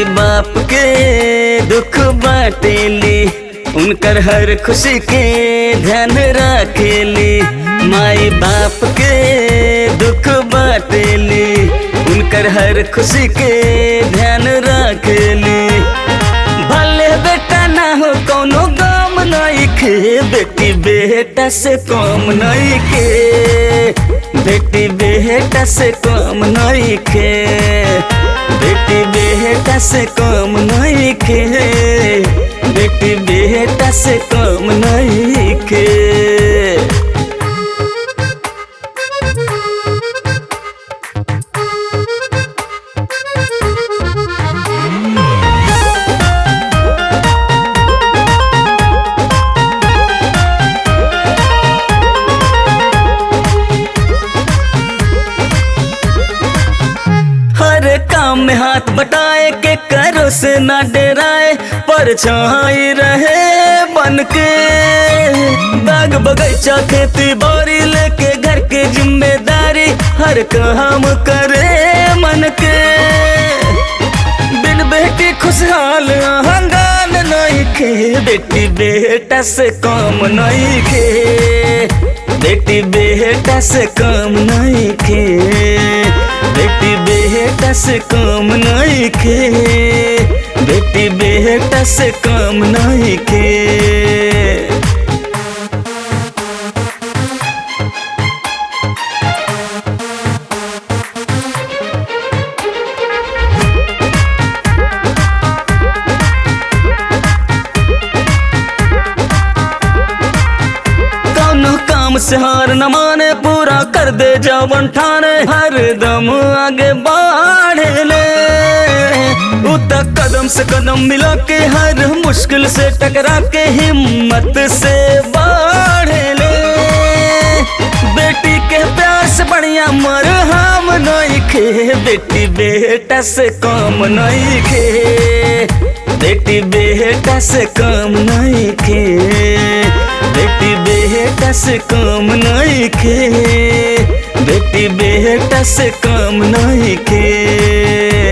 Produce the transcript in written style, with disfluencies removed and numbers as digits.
माई बाप के दुख बाटेली, उनकर हर खुशी के ध्यान रखेली। माई बाप के दुख बाटेली, उनकर हर खुशी के ध्यान रखेली। भले बेटा ना हो कौनो गम नइखे, बेटी बेटा से कम नइखे, बेटी बेटा से कम नइखे, बेटी बेटा से कम नइखे, बेटी बेटा से कम नइखे। काम में हाथ बटाए के करो से ना डराए, परछाई रहे बन के। बाग बगीचा खेती बाड़ी लेके घर के जिम्मेदारी हर काम करे मन के। बिन बेटी खुशहाल हंगान नहीं खे, बेटी बेटा से कम नहीं खे, बेटी बेटा से कम नहीं खे, बेटी बेटा से कम नहीं खे, बेटी बेटा से कम नहीं खे। से हार न माने, पूरा कर दे जवन ठाने, हर दम आगे बढ़े ले। उतक कदम से कदम मिला के, हर मुश्किल से टकरा के हिम्मत से बढ़े ले। बेटी के प्यार से बढ़िया मर हम नहीं खे, बेटी बेटा से कम नहीं खे, बेटी बेटा से कम नहीं खे, बेटी बेटा से कम नहीं खे, बेटी बेटा से कम नहीं खे।